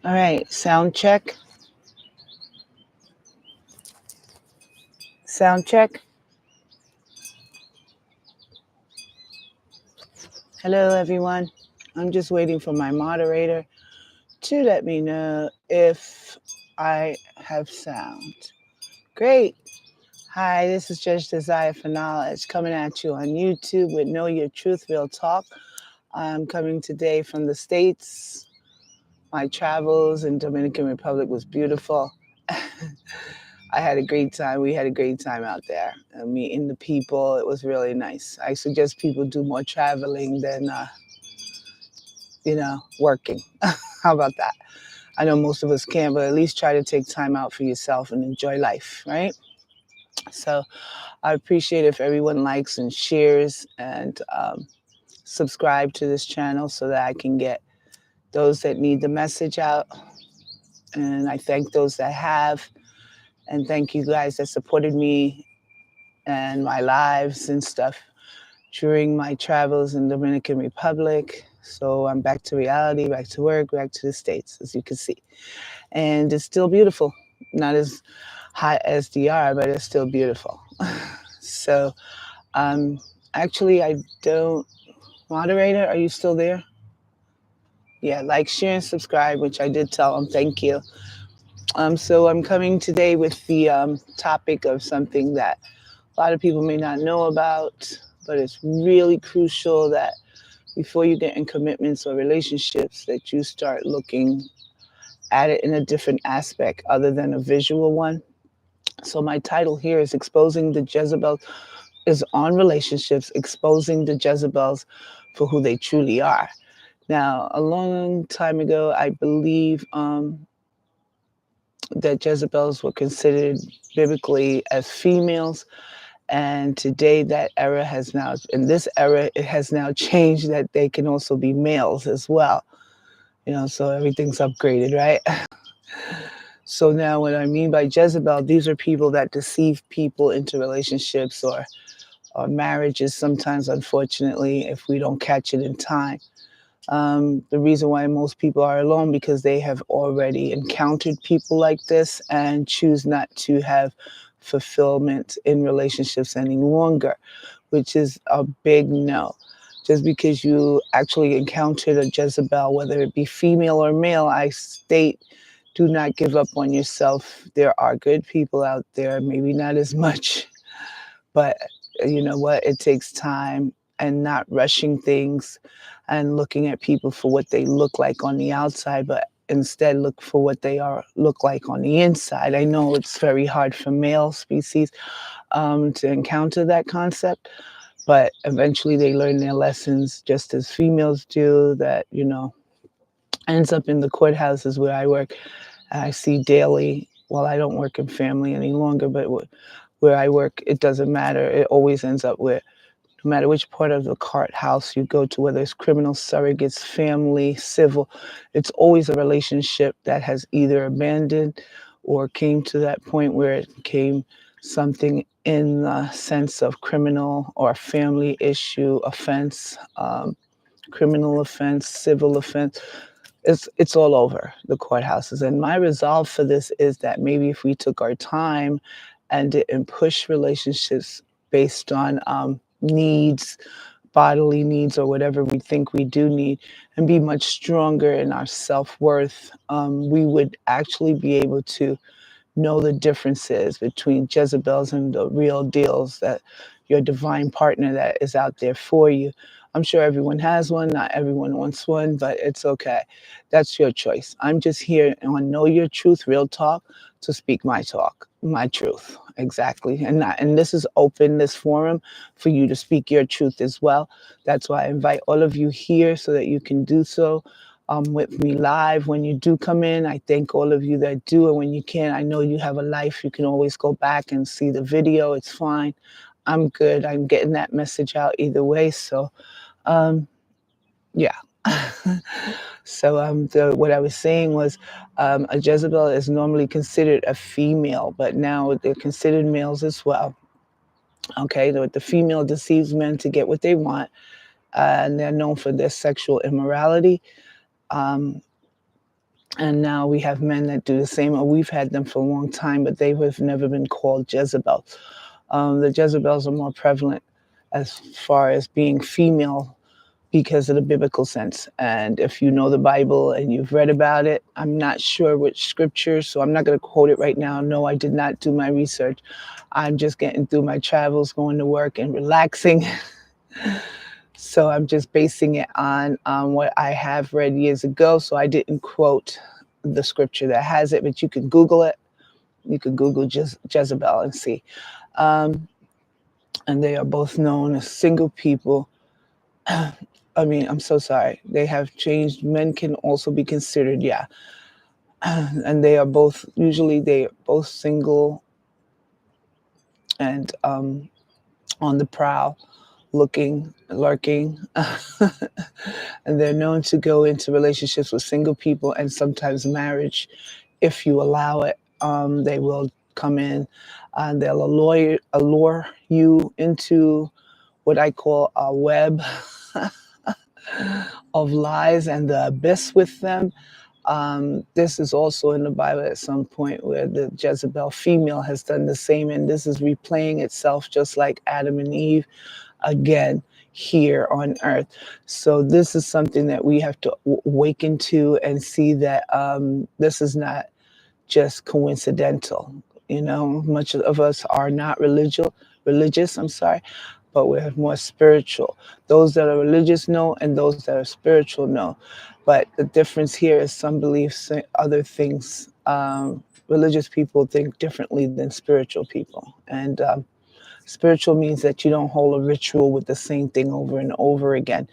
All right, sound check. Sound check. Hello, everyone. I'm just waiting for my moderator to let me know if I have sound. Great. Hi, this is Judge Desire for Knowledge coming at you on YouTube with Know Your Truth, Real Talk. I'm coming today from the States. My travels in Dominican Republic was beautiful. I had a great time. We had a great time out there, meeting the people. It was really nice. I suggest people do more traveling than, working. How about that? I know most of us can't, but at least try to take time out for yourself and enjoy life, right? So I appreciate if everyone likes and shares and subscribe to this channel so that I can get those that need the message out. And I thank those that have. And thank you guys that supported me and my lives and stuff during my travels in Dominican Republic. So I'm back to reality, back to work, back to the States, as you can see. And it's still beautiful. Not as hot as DR, but it's still beautiful. So actually, I don't... Moderator, are you still there? Yeah, like, share, and subscribe, which I did tell them. Thank you. So I'm coming today with the topic of something that a lot of people may not know about, but it's really crucial that before you get in commitments or relationships, that you start looking at it in a different aspect other than a visual one. So my title here is Exposing the Jezebels, is on relationships, exposing the Jezebels for who they truly are. Now, a long time ago, I believe that Jezebels were considered biblically as females. And today that era has now, in this era, it has now changed that they can also be males as well. So everything's upgraded, right? So now what I mean by Jezebel, these are people that deceive people into relationships or marriages sometimes, unfortunately, if we don't catch it in time. The reason why most people are alone because they have already encountered people like this and choose not to have fulfillment in relationships any longer, which is a big no. Just because you actually encountered a Jezebel, whether it be female or male, I state, do not give up on yourself. There are good people out there, maybe not as much, but you know what? It takes time and not rushing things and looking at people for what they look like on the outside, but instead look for what they look like on the inside. I know it's very hard for male species to encounter that concept, but eventually they learn their lessons just as females do. That ends up in the courthouses where I work. I see daily. Well, I don't work in family any longer, but where I work, it doesn't matter. It always ends up where, no matter which part of the courthouse you go to, whether it's criminal, surrogates, family, civil, it's always a relationship that has either abandoned or came to that point where it became something in the sense of criminal or family issue, offense, criminal offense, civil offense. It's all over the courthouses. And my resolve for this is that maybe if we took our time and didn't push relationships based on needs, bodily needs, or whatever we think we do need, and be much stronger in our self-worth, we would actually be able to know the differences between Jezebels and the real deals, that your divine partner that is out there for you. I'm sure everyone has one. Not everyone wants one, but it's okay. That's your choice. I'm just here on Know Your Truth, Real Talk, to speak my talk, my truth. Exactly. And this is open, this forum, for you to speak your truth as well. That's why I invite all of you here so that you can do so with me live when you do come in. I thank all of you that do. And when you can, I know you have a life. You can always go back and see the video. It's fine. I'm good. I'm getting that message out either way. So, yeah. So what I was saying was a Jezebel is normally considered a female, but now they're considered males as well. Okay, the female deceives men to get what they want, and they're known for their sexual immorality. Um, And now we have men that do the same, or we've had them for a long time, but they have never been called Jezebels. The Jezebels are more prevalent as far as being female because of the biblical sense. And if you know the Bible and you've read about it, I'm not sure which scripture, so I'm not going to quote it right now. No, I did not do my research. I'm just getting through my travels, going to work and relaxing. So I'm just basing it on what I have read years ago. So I didn't quote the scripture that has it, but you can Google it. You can Google Jezebel and see. Um, and they are both known as single people. I mean, I'm so sorry. They have changed. Men can also be considered, yeah. And they are both, usually they are both single and on the prowl, looking, lurking. And they're known to go into relationships with single people and sometimes marriage if you allow it. They will come in and they'll allure you into what I call a web of lies and the abyss with them. This is also in the Bible at some point where the Jezebel female has done the same, and this is replaying itself just like Adam and Eve again here on earth. So this is something that we have to awaken to and see that this is not just coincidental. You know, much of us are not religious, I'm sorry, but we're more spiritual. Those that are religious know, and those that are spiritual know. But the difference here is some beliefs, other things. Religious people think differently than spiritual people. And spiritual means that you don't hold a ritual with the same thing over and over again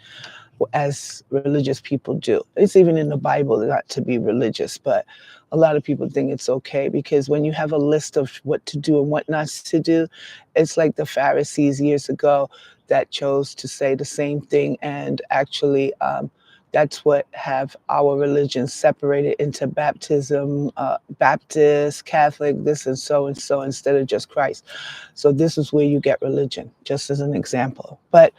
as religious people do. It's even in the Bible not to be religious, but a lot of people think it's okay because when you have a list of what to do and what not to do, it's like the Pharisees years ago that chose to say the same thing, and actually that's what have our religion separated into baptism, Baptist, Catholic, this and so instead of just Christ. So this is where you get religion, just as an example. But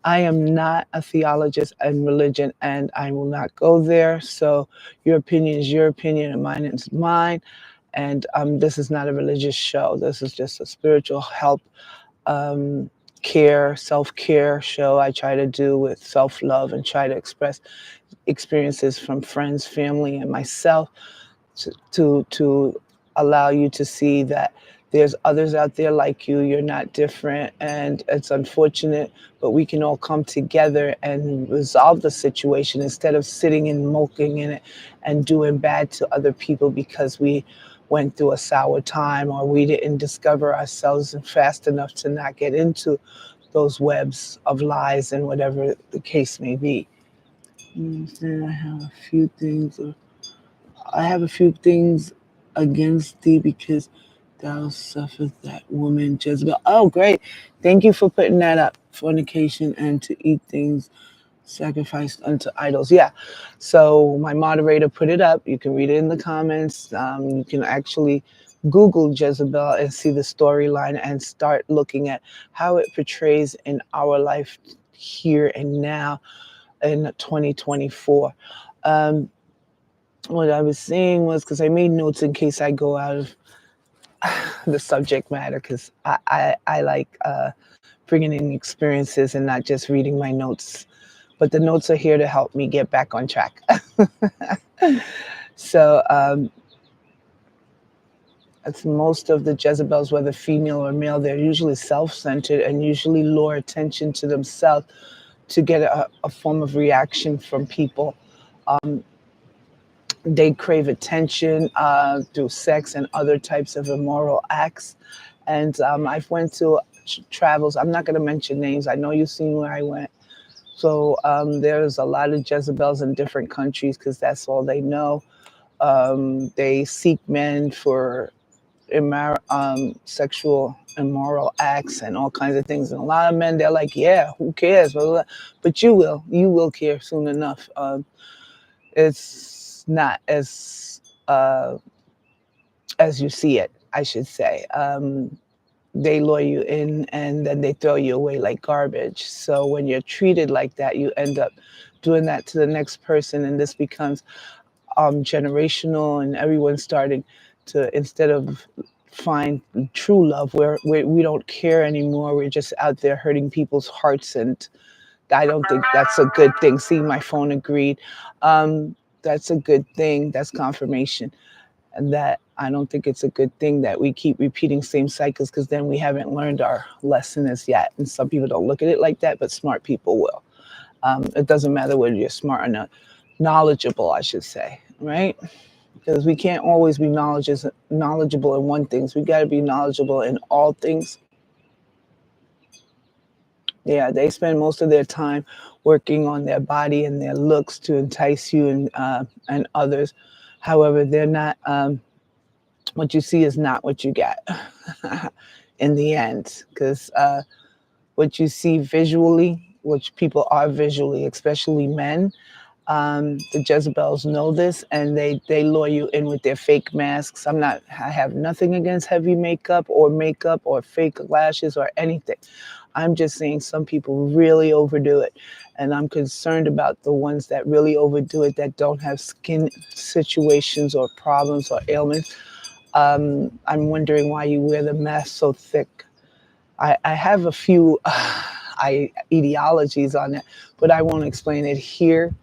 I am not a theologist in religion, and I will not go there. So your opinion is your opinion and mine is mine. And this is not a religious show. This is just a spiritual help, um, care, self-care show I try to do with self-love and try to express experiences from friends, family, and myself to allow you to see that there's others out there like you. You're not different, and it's unfortunate, but we can all come together and resolve the situation instead of sitting and moping in it and doing bad to other people because we went through a sour time or we didn't discover ourselves fast enough to not get into those webs of lies and whatever the case may be. I have a few things. I have a few things against thee because thou suffered that woman Jezebel. Oh, great. Thank you for putting that up. Fornication and to eat things sacrificed unto idols. Yeah. So my moderator put it up. You can read it in the comments. You can actually Google Jezebel and see the storyline and start looking at how it portrays in our life here and now in 2024. What I was saying was because I made notes in case I go out of the subject matter because I like bringing in experiences and not just reading my notes. But the notes are here to help me get back on track. So it's most of the Jezebels, whether female or male, they're usually self-centered and usually lure attention to themselves to get a form of reaction from people. They crave attention through sex and other types of immoral acts. And I've went to travels. I'm not going to mention names. I know you've seen where I went. So there's a lot of Jezebels in different countries because that's all they know. They seek men for sexual immoral acts and all kinds of things. And a lot of men, they're like, yeah, who cares? But you will care soon enough. It's not as you see it, I should say. They lure you in and then they throw you away like garbage. So when you're treated like that, you end up doing that to the next person, and this becomes generational, and everyone's starting to, instead of find true love, we don't care anymore. We're just out there hurting people's hearts, and I don't think that's a good thing. See, my phone agreed. That's a good thing. That's confirmation. And that I don't think it's a good thing that we keep repeating same cycles, because then we haven't learned our lesson as yet. And some people don't look at it like that, but smart people will. It doesn't matter whether you're smart or not, knowledgeable, I should say, right? Because we can't always be knowledgeable in one thing. We got to be knowledgeable in all things. Yeah, they spend most of their time working on their body and their looks to entice you and others. However, they're not. What you see is not what you get in the end, because what you see visually, which people are visually, especially men, the Jezebels know this, and they lure you in with their fake masks. I have nothing against heavy makeup or fake lashes or anything. I'm just saying some people really overdo it. And I'm concerned about the ones that really overdo it, that don't have skin situations or problems or ailments. I'm wondering why you wear the mask so thick. I have a few ideologies on it, but I won't explain it here.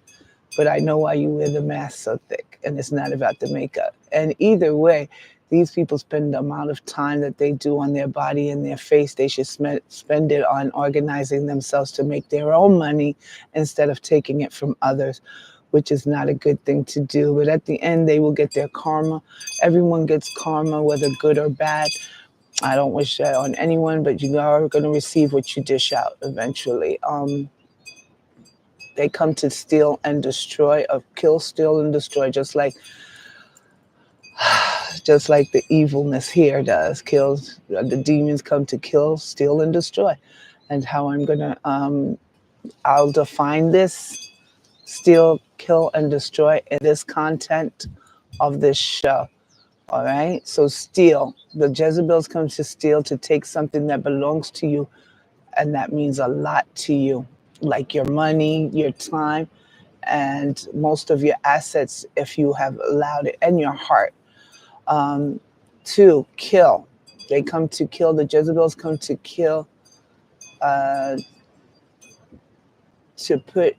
But I know why you wear the mask so thick, and it's not about the makeup. And either way, these people spend the amount of time that they do on their body and their face. They should spend it on organizing themselves to make their own money instead of taking it from others, which is not a good thing to do. But at the end, they will get their karma. Everyone gets karma, whether good or bad. I don't wish that on anyone, but you are going to receive what you dish out eventually. They come to steal and destroy, or kill, steal, and destroy, just like the evilness here does. Kills, the demons come to kill, steal, and destroy. And how I'm gonna, I'll define this: steal, kill, and destroy in this content of this show. All right. So steal. The Jezebels come to steal, to take something that belongs to you, and that means a lot to you, like your money, your time, and most of your assets, if you have allowed it, and your heart. Two, kill. They come to kill. The Jezebels come to kill, to put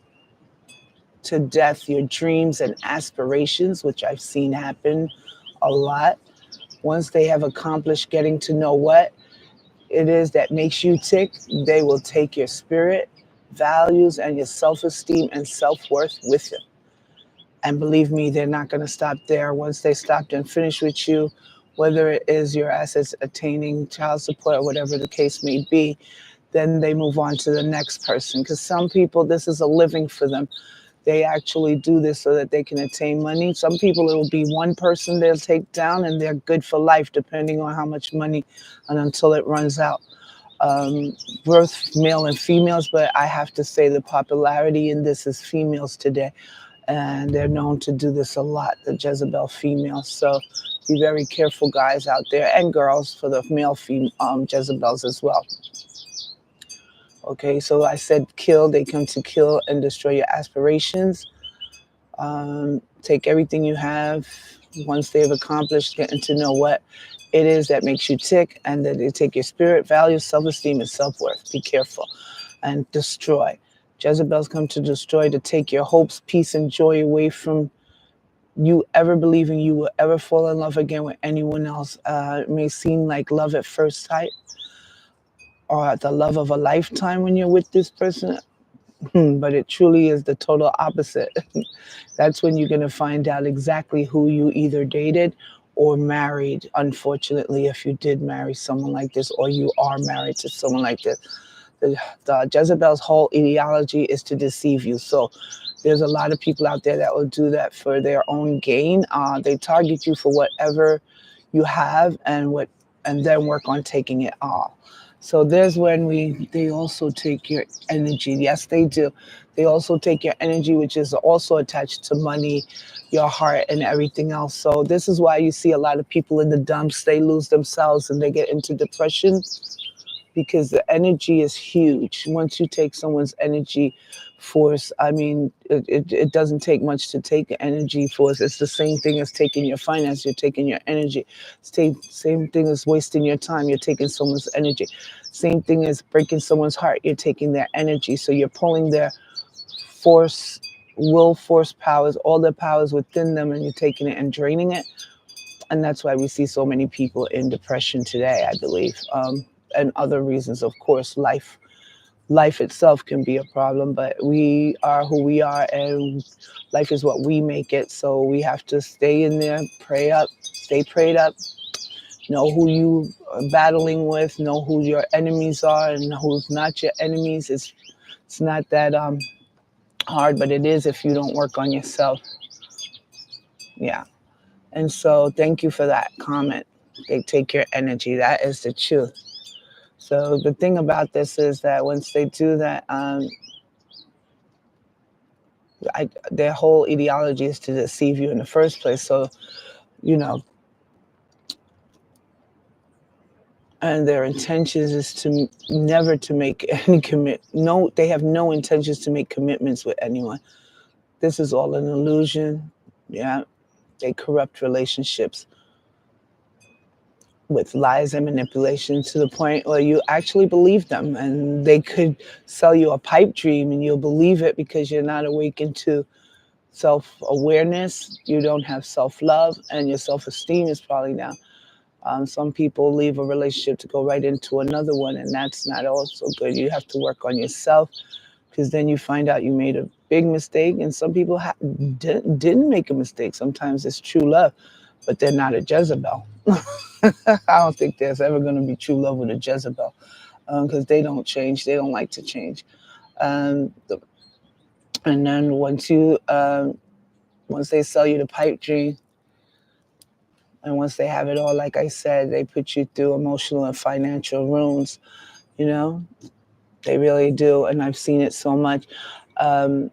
to death your dreams and aspirations, which I've seen happen a lot. Once they have accomplished getting to know what it is that makes you tick, they will take your spirit, values, and your self-esteem and self-worth with them. And believe me, they're not going to stop there. Once they stop and finish with you, whether it is your assets attaining child support or whatever the case may be, then they move on to the next person. Because some people, this is a living for them. They actually do this so that they can attain money. Some people, it will be one person they'll take down, and they're good for life, depending on how much money, and until it runs out. Both male and females, but I have to say the popularity in this is females today. And they're known to do this a lot, the Jezebel females. So be very careful, guys out there, and girls, for the male Jezebels as well. Okay, so I said kill. They come to kill and destroy your aspirations. Take everything you have. Once they've accomplished getting to know what it is that makes you tick, and that they take your spirit, value, self-esteem, and self-worth. Be careful. And destroy. Jezebels come to destroy, to take your hopes, peace, and joy away from you ever believing you will ever fall in love again with anyone else. It may seem like love at first sight, or the love of a lifetime when you're with this person, but it truly is the total opposite. That's when you're going to find out exactly who you either dated or married, unfortunately, if you did marry someone like this, or you are married to someone like this. The Jezebel's whole ideology is to deceive you. So there's a lot of people out there that will do that for their own gain. They target you for whatever you have, and then work on taking it all. So there's when they also take your energy. Yes, they do. They also take your energy, which is also attached to money, your heart, and everything else. So this is why you see a lot of people in the dumps. They lose themselves and they get into depression, because the energy is huge. Once you take someone's energy force. I mean, it doesn't take much to take energy force. It's the same thing as taking your finance. You're taking your energy. Same thing as wasting your time. You're taking someone's energy. Same thing as breaking someone's heart. You're taking their energy. So you're pulling their force, will force powers, all the powers within them, and you're taking it and draining it. And that's why we see so many people in depression today, I believe. And other reasons, of course, life itself can be a problem, but we are who we are, and life is what we make it. So we have to stay in there, pray up, stay prayed up, know who you are battling with, know who your enemies are and who's not your enemies. It's not that hard, but it is if you don't work on yourself. Yeah. And so thank you for that comment. They take your energy. That is the truth. So the thing about this is that once they do that, their whole ideology is to deceive you in the first place. So, you know, and their intentions is to never to make any commit. No, they have no intentions to make commitments with anyone. This is all an illusion. Yeah, they corrupt relationships with lies and manipulation to the point where you actually believe them, and they could sell you a pipe dream and you'll believe it because you're not awakened to self-awareness. You don't have self-love, and your self-esteem is probably down. Some people leave a relationship to go right into another one, and that's not also good. You have to work on yourself, because then you find out you made a big mistake. And some people didn't make a mistake. Sometimes it's true love, but they're not a Jezebel. I don't think there's ever going to be true love with a Jezebel, because they don't change. They don't like to change. And then once they sell you the pipe dream, and once they have it all, like I said, they put you through emotional and financial ruins. You know, they really do, and I've seen it so much. You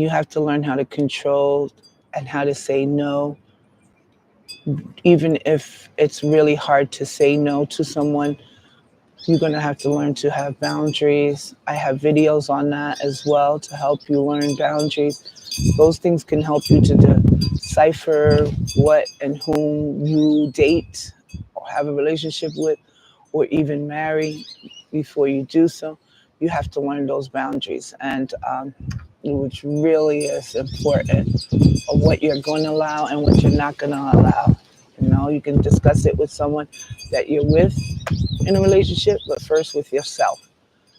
have to learn how to control and how to say no, even if it's really hard to say no to someone. You're going to have to learn to have boundaries. I have videos on that as well to help you learn boundaries. Those things can help you to decipher what and whom you date or have a relationship with, or even marry. Before you do so, you have to learn those boundaries, and which really is important, of what you're going to allow and what you're not going to allow. You know, you can discuss it with someone that you're with in a relationship, but first with yourself.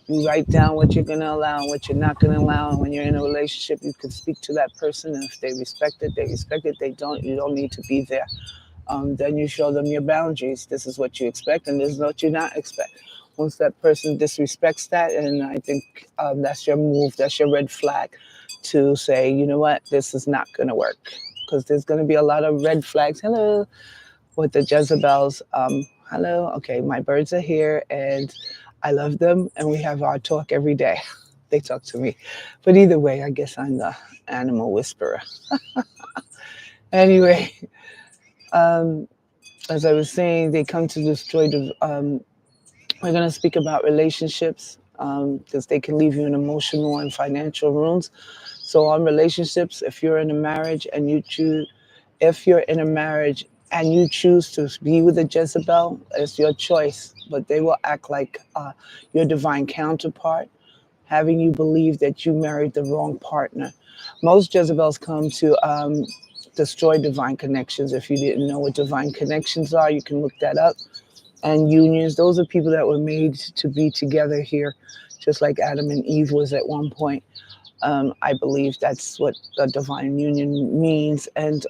You write down what you're going to allow and what you're not going to allow. And when you're in a relationship, you can speak to that person. And if they respect it, they respect it. They don't, you don't need to be there. Then you show them your boundaries. This is what you expect, and this is what you not expect. Once that person disrespects that, and I think that's your move, that's your red flag to say, you know what, this is not going to work. Because there's going to be a lot of red flags. Hello, with the Jezebels. Hello, okay, my birds are here, and I love them, and we have our talk every day. They talk to me. But either way, I guess I'm the animal whisperer. Anyway, as I was saying, they come to destroy the. We're going to speak about relationships, because they can leave you in emotional and financial ruins. So on relationships, if you're in a marriage and you choose, if you're in a marriage and you choose to be with a Jezebel, it's your choice. But they will act like your divine counterpart, having you believe that you married the wrong partner. Most Jezebels come to destroy divine connections. If you didn't know what divine connections are, you can look that up. And unions, those are people that were made to be together here, just like Adam and Eve was at one point. I believe that's what the divine union means. And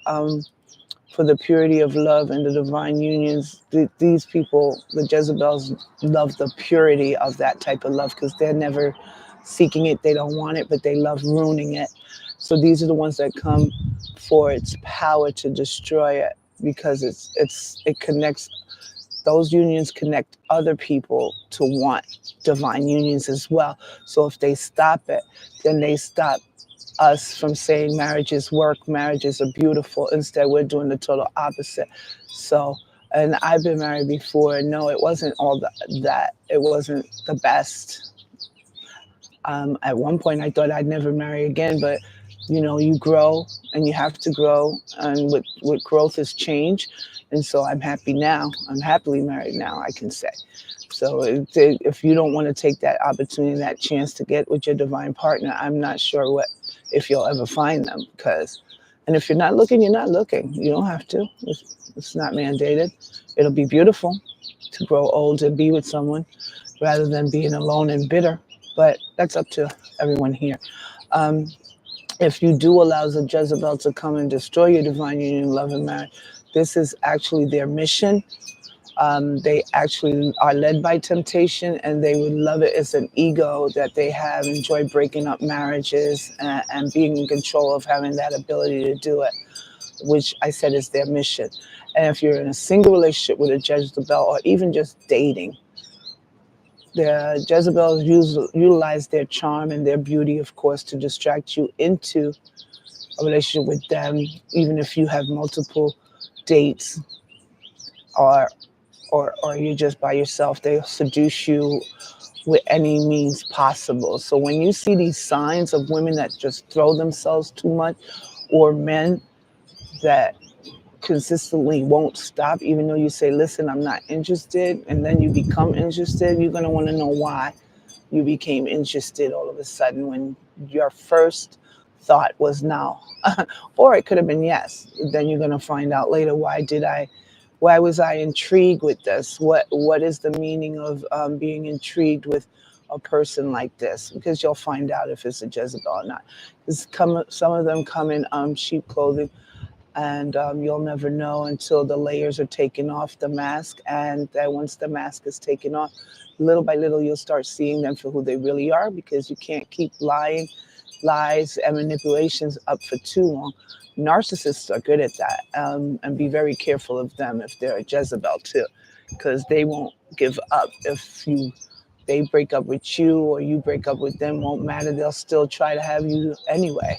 for the purity of love and the divine unions, these people, the Jezebels, love the purity of that type of love, because they're never seeking it. They don't want it, but they love ruining it. So these are the ones that come for its power to destroy it, because it connects. Those unions connect other people to want divine unions as well. So if they stop it, then they stop us from saying marriages work, marriages are beautiful. Instead, we're doing the total opposite. So, and I've been married before, and no, it wasn't all that. It wasn't the best. At one point, I thought I'd never marry again, but you grow and you have to grow, and with growth is change. And so I'm happy now. I'm happily married now, I can say. So if you don't want to take that opportunity, that chance to get with your divine partner, I'm not sure if you'll ever find them. And if you're not looking, you're not looking. You don't have to. It's not mandated. It'll be beautiful to grow old and be with someone rather than being alone and bitter. But that's up to everyone here. Um, if you do allow the Jezebel to come and destroy your divine union, love, and marriage, this is actually their mission. They actually are led by temptation, and they would love it. It's an ego that they have, enjoy breaking up marriages and being in control of having that ability to do it, which I said is their mission. And if you're in a single relationship with a Jezebel, or even just dating, the Jezebels utilize their charm and their beauty, of course, to distract you into a relationship with them, even if you have multiple dates, or or you're just by yourself. They'll seduce you with any means possible. So when you see these signs of women that just throw themselves too much, or men that consistently won't stop, even though you say, listen, I'm not interested, and then you become interested, you're going to want to know why you became interested all of a sudden when your first thought was no. Or it could have been yes. Then you're going to find out later, why was I intrigued with this? What is the meaning of being intrigued with a person like this? Because you'll find out if it's a Jezebel or not. Some of them come in sheep clothing, and you'll never know until the layers are taken off the mask. And that once the mask is taken off, little by little, you'll start seeing them for who they really are, because you can't keep lies and manipulations up for too long. Narcissists are good at that, and be very careful of them if they're a Jezebel too, because they won't give up. If they break up with you or you break up with them, won't matter. They'll still try to have you anyway.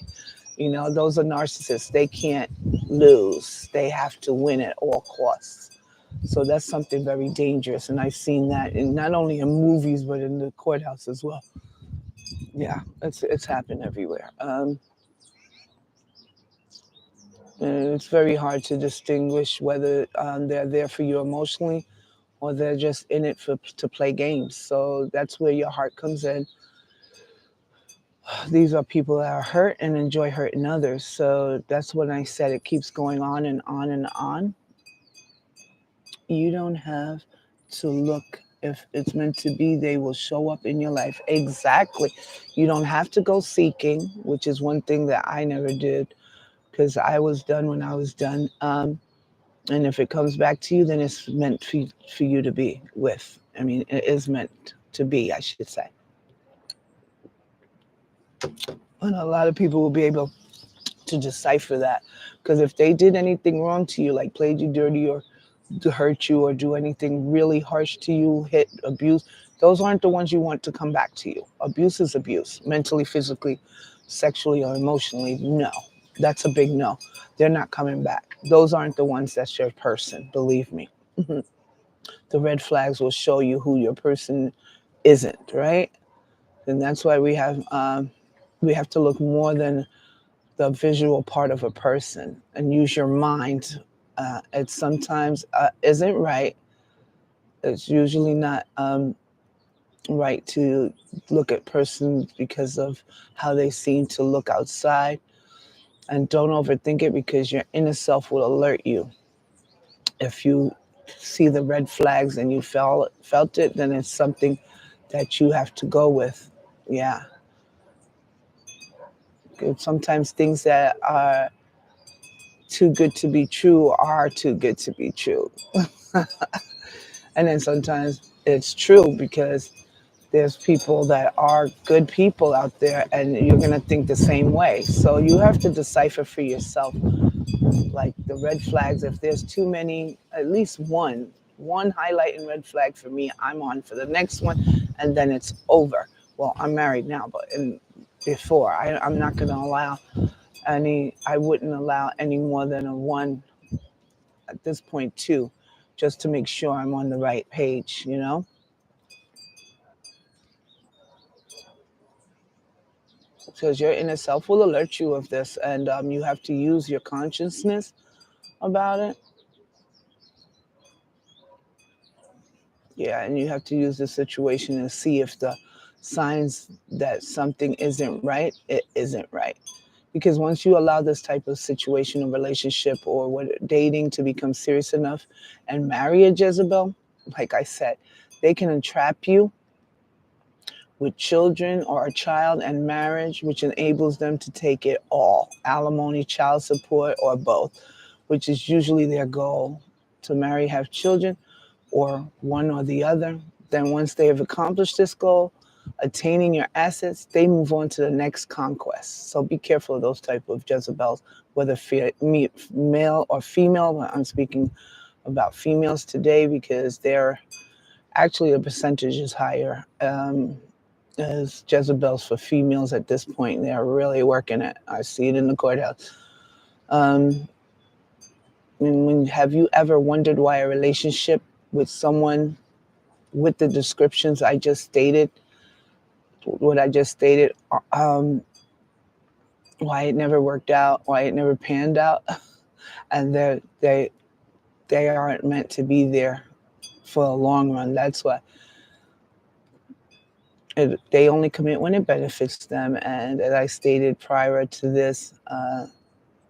Those are narcissists. They can't lose. They have to win at all costs. So that's something very dangerous. And I've seen that in not only in movies, but in the courthouse as well. Yeah, it's happened everywhere. And it's very hard to distinguish whether they're there for you emotionally, or they're just in it to play games. So that's where your heart comes in. These are people that are hurt and enjoy hurting others. So that's when I said it keeps going on and on and on. You don't have to look. If it's meant to be, they will show up in your life. Exactly. You don't have to go seeking, which is one thing that I never did, because I was done when I was done. And if it comes back to you, then it's meant for you to be with. I mean, it is meant to be, I should say. And a lot of people will be able to decipher that, because if they did anything wrong to you, like played you dirty, or to hurt you, or do anything really harsh to you, hit, abuse, those aren't the ones you want to come back to you. Abuse is abuse, mentally, physically, sexually, or emotionally. No, that's a big no. They're not coming back. Those aren't the ones that's your person, believe me. The red flags will show you who your person isn't, right? And that's why we have to look more than the visual part of a person and use your mind. It sometimes isn't right. It's usually not right to look at persons because of how they seem to look outside. And don't overthink it, because your inner self will alert you. If you see the red flags and you felt it, then it's something that you have to go with. Yeah. Sometimes things that are too good to be true are too good to be true. And then sometimes it's true, because there's people that are good people out there, and you're going to think the same way. So you have to decipher for yourself, like the red flags. If there's too many, at least one highlighting red flag for me, I'm on for the next one, and then it's over. Well, I'm married now, but before, I'm not going to allow I wouldn't allow any more than a one, at this point, two, just to make sure I'm on the right page. because your inner self will alert you of this, and you have to use your consciousness about it. Yeah, and you have to use the situation and see if the signs that something isn't right, it isn't right. Because once you allow this type of situation or relationship or what dating to become serious enough and marry a Jezebel, like I said, they can entrap you with children or a child and marriage, which enables them to take it all, alimony, child support, or both, which is usually their goal, to marry, have children, or one or the other. Then once they have accomplished this goal, attaining your assets, they move on to the next conquest. So be careful of those type of Jezebels, whether male or female. I'm speaking about females today because they're actually the percentage is higher as Jezebels for females at this point. They're really working it. I see it in the courthouse. Um, have you ever wondered why a relationship with someone with the descriptions I just stated, what I just stated, um, why it never worked out, why it never panned out, and they aren't meant to be there for a long run. That's why they only commit when it benefits them. And as I stated prior to this,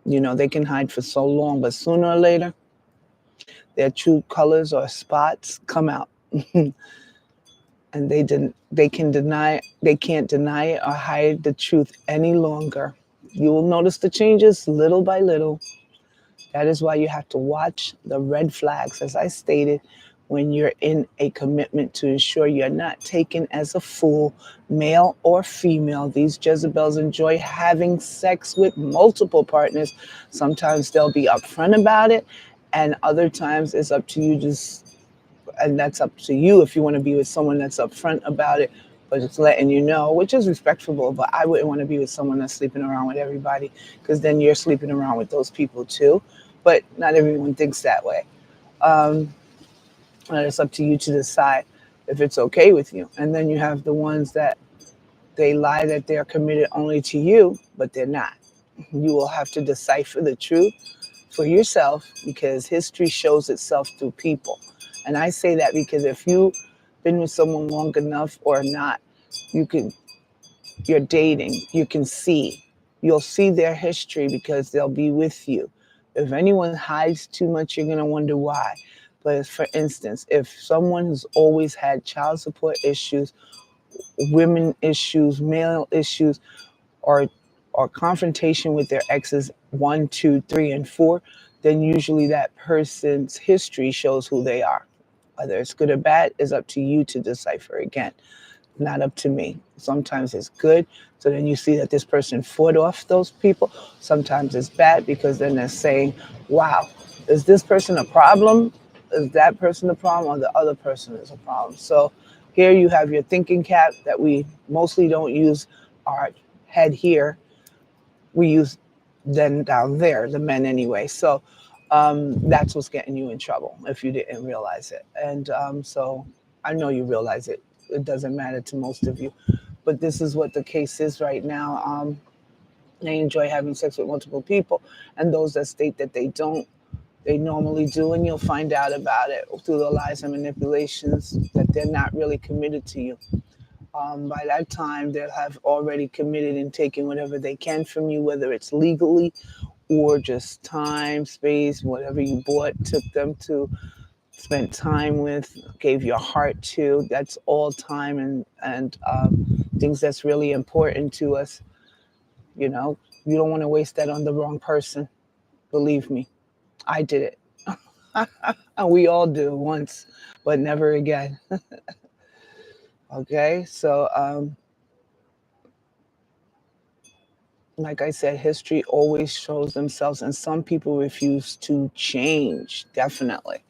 they can hide for so long, but sooner or later, their true colors or spots come out. And they can't deny it or hide the truth any longer. You will notice the changes little by little. That is why you have to watch the red flags, as I stated, when you're in a commitment, to ensure you're not taken as a fool, male or female. These Jezebels enjoy having sex with multiple partners. Sometimes they'll be upfront about it, and other times it's up to you, and that's up to you if you want to be with someone that's upfront about it, but it's letting you know, which is respectable. But I wouldn't want to be with someone that's sleeping around with everybody, because then you're sleeping around with those people too. But not everyone thinks that way. Um, and it's up to you to decide if it's okay with you. And then you have the ones that they lie that they're committed only to you, but they're not. You will have to decipher the truth for yourself, because history shows itself through people. And I say that because if you've been with someone long enough or not, you can you're dating, you'll see their history because they'll be with you. If anyone hides too much, you're going to wonder why. But for instance, if someone who's always had child support issues, women issues, male issues, or confrontation with their exes 1, 2, 3, and 4, then usually that person's history shows who they are. Whether it's good or bad is up to you to decipher. Again, not up to me. Sometimes it's good, so then you see that this person fought off those people. Sometimes it's bad, because then they're saying, wow, is this person a problem? Is that person a problem, or the other person is a problem? So here you have your thinking cap that we mostly don't use our head here. We use then down there, the men anyway. So that's what's getting you in trouble if you didn't realize it. And so I know you realize it. It doesn't matter to most of you. But this is what the case is right now. They enjoy having sex with multiple people. And those that state that they don't, they normally do. And you'll find out about it through the lies and manipulations, that they're not really committed to you. By that time, they'll have already committed and taken whatever they can from you, whether it's legally or just time, space, whatever you bought, took them to, spent time with, gave your heart to. That's all time and things that's really important to us. You know, you don't want to waste that on the wrong person. Believe me, I did it. And we all do once, but never again. Okay, so like I said, history always shows themselves, and some people refuse to change. Definitely.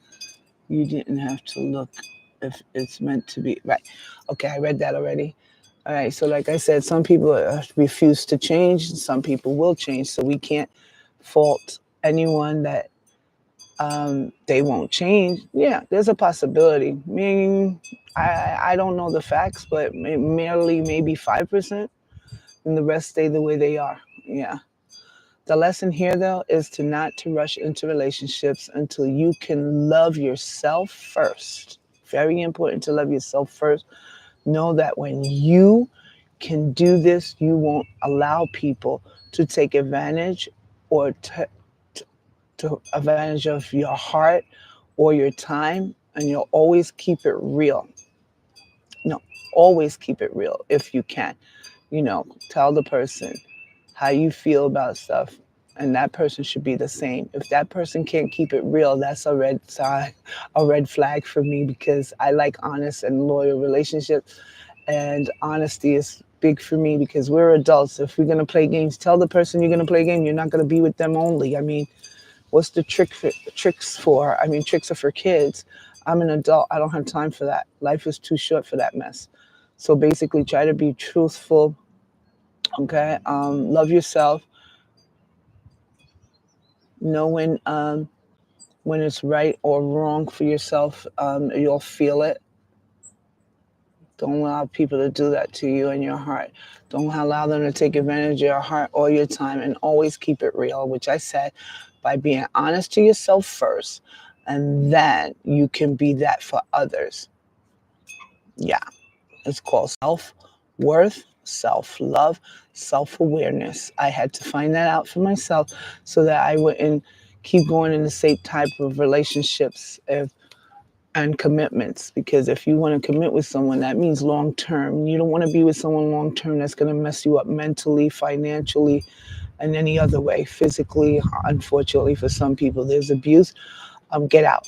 You didn't have to look if it's meant to be. Right. Okay, I read that already. All right, so like I said, some people refuse to change, some people will change. So we can't fault anyone that they won't change. Yeah, there's a possibility. Meaning, I don't know the facts, but merely maybe 5%, and the rest stay the way they are. Yeah. The lesson here, though, is to not to rush into relationships until you can love yourself first. Very important to love yourself first. Know that when you can do this, you won't allow people to take advantage or to advantage of your heart or your time, and you'll always keep it real. No, always keep it real if you can. Tell the person how you feel about stuff, and that person should be the same. If that person can't keep it real, that's a red sign, a red flag for me, because I like honest and loyal relationships, and honesty is big for me because we're adults. If we're going to play games, tell the person you're going to play a game. You're not going to be with them only. I mean, what's the tricks for? I mean, tricks are for kids. I'm an adult. I don't have time for that. Life is too short for that mess. So basically, try to be truthful. Okay, love yourself. Know when it's right or wrong for yourself. You'll feel it. Don't allow people to do that to you and your heart. Don't allow them to take advantage of your heart or your time, and always keep it real, which I said, by being honest to yourself first, and then you can be that for others. Yeah, it's called self-worth, self-love, self-awareness. I had to find that out for myself so that I wouldn't keep going in the same type of relationships and commitments, because if you want to commit with someone, that means long term. You don't want to be with someone long term that's going to mess you up mentally, financially, and any other way, physically. Unfortunately, for some people, there's abuse. Get out.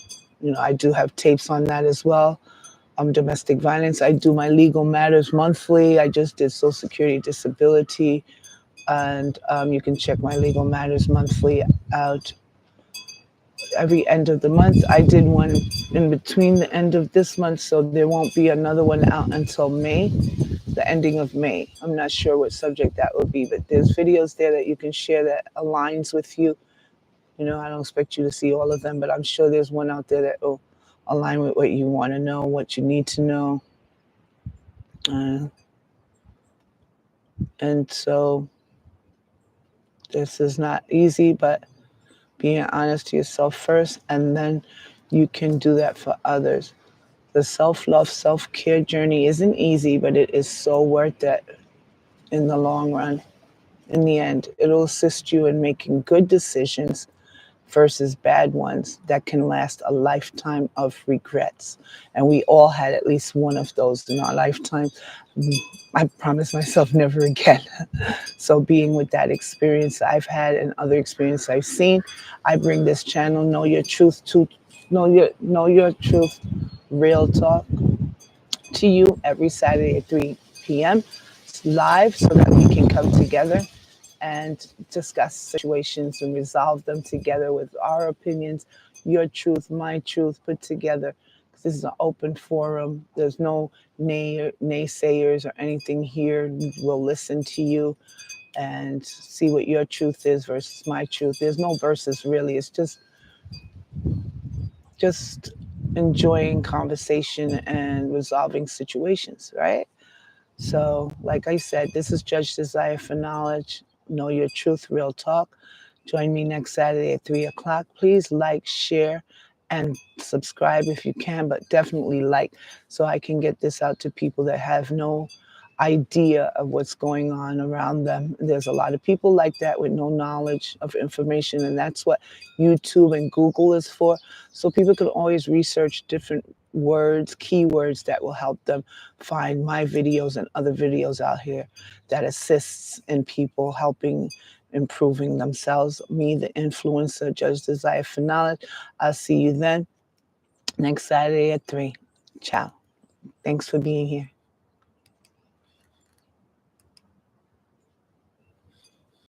I do have tapes on that as well. Domestic violence. I do my legal matters monthly. I just did Social Security disability, and you can check my legal matters monthly out every end of the month. I did one in between the end of this month, so there won't be another one out until May, the ending of May. I'm not sure what subject that will be, but there's videos there that you can share that aligns with you. I don't expect you to see all of them, but I'm sure there's one out there that will align with what you want to know, what you need to know. And so this is not easy, but being honest to yourself first, and then you can do that for others. The self-love, self-care journey isn't easy, but it is so worth it in the long run. In the end, it'll assist you in making good decisions versus bad ones that can last a lifetime of regrets. And we all had at least one of those in our lifetime. I promised myself never again. So being with that experience I've had and other experience I've seen, I bring this channel, Know Your Truth, to know your truth, Real Talk, to you every Saturday at 3 p.m. live, so that we can come together and discuss situations and resolve them together with our opinions, your truth, my truth, put together. This is an open forum. There's no naysayers or anything here. We'll listen to you and see what your truth is versus my truth. There's no versus, really. It's just enjoying conversation and resolving situations, right? So, like I said, this is Judge Desire for Knowledge. Know Your Truth, Real Talk. Join me next Saturday at 3 o'clock. Please like, share, and subscribe if you can, but definitely like, so I can get this out to people that have no idea of what's going on around them. There's a lot of people like that with no knowledge of information, and that's what YouTube and Google is for. So people can always research different words, keywords that will help them find my videos and other videos out here that assists in people helping improving themselves. Me, the influencer, Judge Desire for Knowledge. I'll see you then next Saturday at 3. Ciao. Thanks for being here.